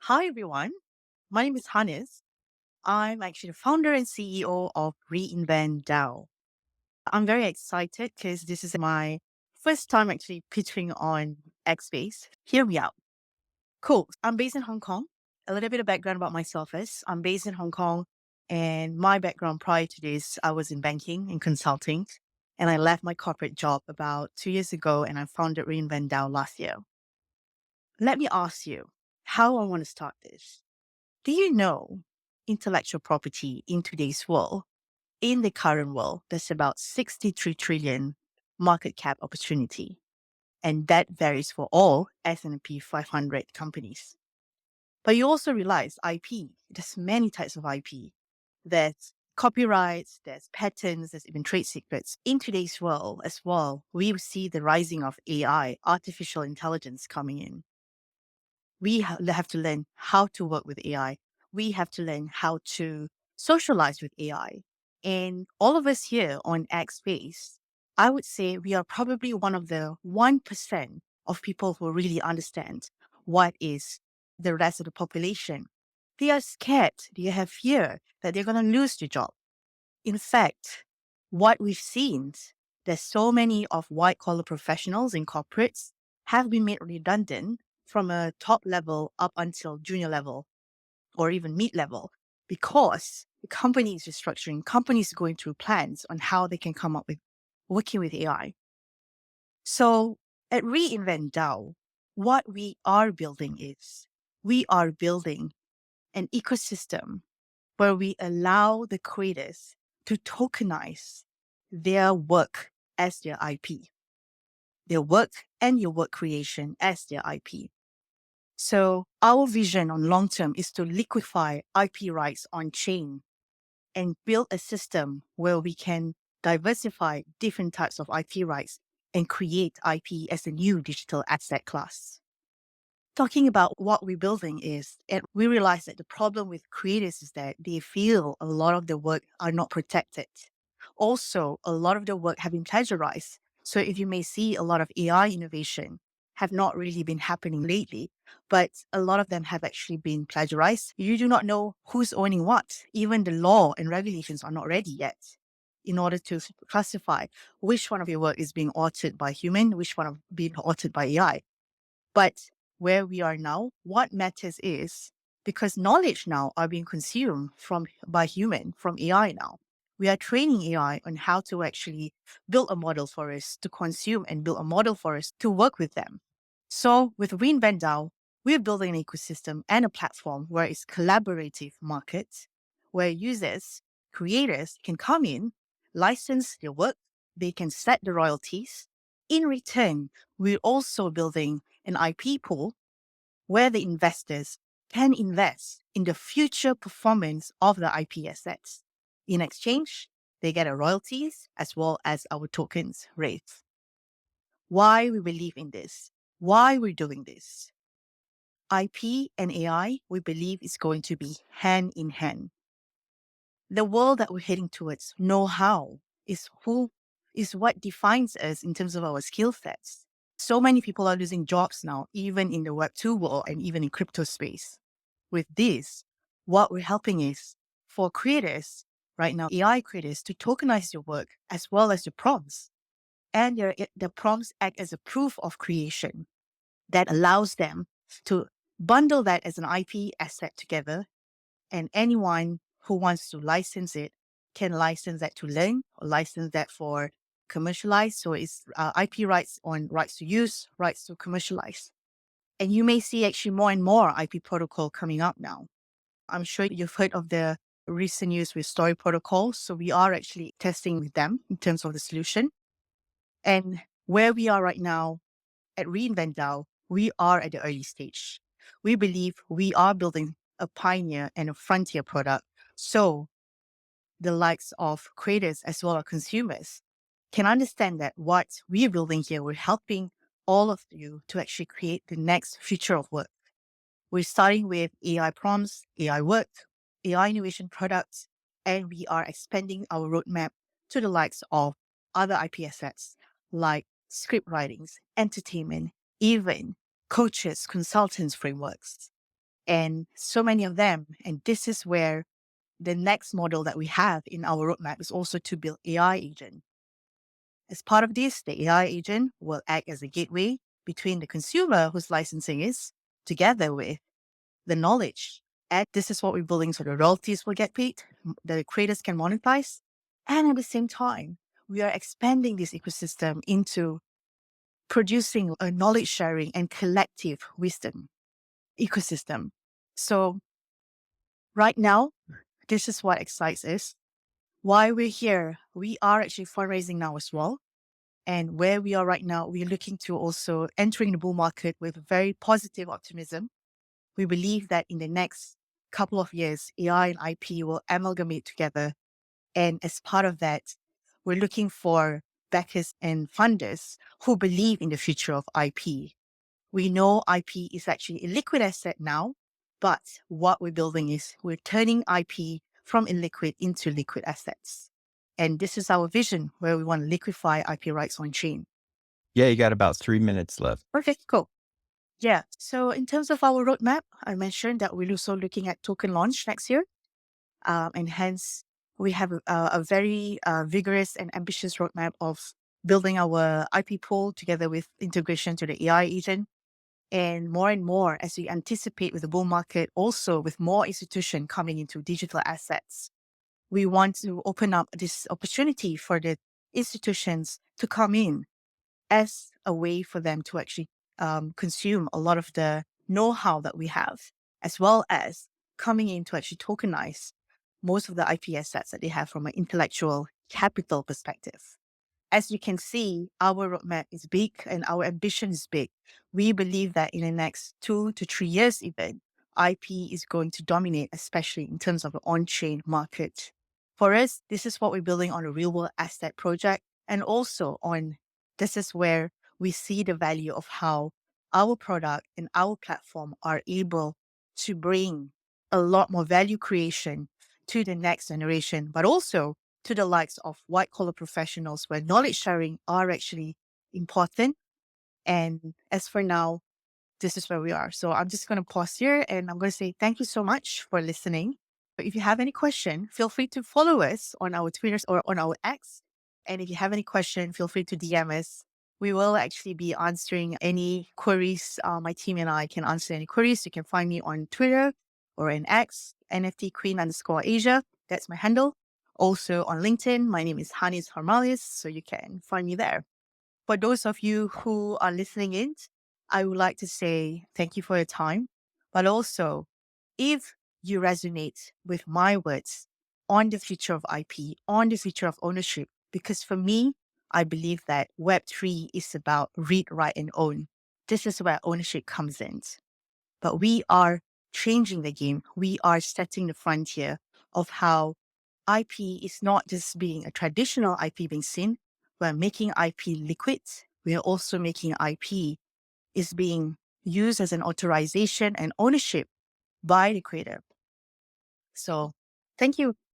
Hi, everyone. My name is Hannes. I'm actually the founder and CEO of Reinvent DAO. I'm very excited because this is my first time actually pitching on X Space. Hear me out. Cool. I'm based in Hong Kong. A little bit of background about myself is I'm based in Hong Kong, and my background prior to this, I was in banking and consulting. And I left my corporate job about 2 years ago, and I founded Reinvent DAO last year. Let me ask you how I want to start this. Do you know intellectual property in today's world, in the current world, there's about 63 trillion market cap opportunity. And that varies for all S&P 500 companies. But you also realize IP, there's many types of IP. There's copyrights, there's patents, there's even trade secrets. In today's world as well, we see the rising of AI, artificial intelligence coming in. We have to learn how to work with AI. We have to learn how to socialize with AI. And all of us here on X Space, I would say we are probably one of the 1% of people who really understand what is the rest of the population. They are scared, they have fear that they're going to lose their job. In fact, what we've seen, there's so many of white collar professionals in corporates have been made redundant from a top level up until junior level or even mid level because the company is restructuring, companies are going through plans on how they can come up with working with AI. So at Reinvent DAO, what we are building is we are building an ecosystem where we allow the creators to tokenize their work as their IP, their work and your work creation as their IP. So our vision on long term is to liquefy IP rights on chain and build a system where we can diversify different types of IP rights and create IP as a new digital asset class. Talking about what we're building is, and we realize that the problem with creators is that they feel a lot of their work are not protected. Also, a lot of their work have been plagiarized. So if you may see a lot of AI innovation have not really been happening lately, but a lot of them have actually been plagiarized. You do not know who's owning what. Even the law and regulations are not ready yet in order to classify which one of your work is being authored by human, which one of being authored by AI. But where we are now, what matters is because knowledge now are being consumed by human, from AI now. We are training AI on how to actually build a model for us to consume and build a model for us to work with them. So with Reinvent DAO, we're building an ecosystem and a platform where it's collaborative market, where users, creators can come in, license their work, they can set the royalties. In return, we're also building an IP pool where the investors can invest in the future performance of the IP assets. In exchange, they get a royalties as well as our tokens rates. Why we believe in this? Why we're doing this? IP and AI, we believe is going to be hand in hand. The world that we're heading towards, know-how, is what defines us in terms of our skill sets. So many people are losing jobs now, even in the Web2 world and even in crypto space. With this, what we're helping is for creators right now, AI creators, to tokenize your work as well as the prompts. And the prompts act as a proof of creation that allows them to bundle that as an IP asset together. And anyone who wants to license it can license that to learn or license that for commercialize. So it's IP rights on rights to use, rights to commercialize. And you may see actually more and more IP protocol coming up now. I'm sure you've heard of the recent news with Story Protocol. So we are actually testing with them in terms of the solution. And where we are right now at Reinvent DAO, we are at the early stage. We believe we are building a pioneer and a frontier product. So the likes of creators as well as consumers can understand that what we're building here, we're helping all of you to actually create the next future of work. We're starting with AI prompts, AI work, AI innovation products, and we are expanding our roadmap to the likes of other IP assets like script writings, entertainment, even coaches, consultants, frameworks. and so many of them. And this is where the next model that we have in our roadmap is also to build AI agent. As part of this, the AI agent will act as a gateway between the consumer whose licensing is together with the knowledge. And this is what we're building so the royalties will get paid, the creators can monetize. And at the same time, we are expanding this ecosystem into producing a knowledge sharing and collective wisdom ecosystem. So right now, this is what excites us. Why we're here, we are actually fundraising now as well. And where we are right now, we're looking to also entering the bull market with very positive optimism. We believe that in the next couple of years, AI and IP will amalgamate together. And as part of that, we're looking for backers and funders who believe in the future of IP. We know IP is actually a liquid asset now, but what we're building is we're turning IP from illiquid into liquid assets. And this is our vision where we want to liquefy IP rights on chain. Yeah, you got about 3 minutes left. Perfect, cool. Yeah. So in terms of our roadmap, I mentioned that we're also looking at token launch next year. And hence we have a very vigorous and ambitious roadmap of building our IP pool together with integration to the AI agent. And more, as we anticipate with the bull market, also with more institution coming into digital assets, we want to open up this opportunity for the institutions to come in as a way for them to actually consume a lot of the know-how that we have, as well as coming in to actually tokenize most of the IP assets that they have from an intellectual capital perspective. As you can see, our roadmap is big and our ambition is big. We believe that in the next 2 to 3 years, even, IP is going to dominate, especially in terms of the on-chain market. For us, this is what we're building on a real world asset project. And also on this is where we see the value of how our product and our platform are able to bring a lot more value creation to the next generation, but also to the likes of white collar professionals where knowledge sharing are actually important. And as for now, this is where we are. So I'm just going to pause here and I'm going to say thank you so much for listening. But if you have any question, feel free to follow us on our Twitters or on our X. And if you have any question, feel free to DM us. We will actually be answering any queries. My team and I can answer any queries. You can find me on Twitter or in X, NFT Queen _Asia. That's my handle. Also on LinkedIn, my name is Hanis Harmalis, so you can find me there. For those of you who are listening in, I would like to say thank you for your time. But also, if you resonate with my words on the future of IP, on the future of ownership, because for me, I believe that Web3 is about read, write, and own. This is where ownership comes in. But we are changing the game. We are setting the frontier of how IP is not just being a traditional IP being seen. We're making IP liquid. We're also making IP is being used as an authorization and ownership by the creator. So thank you.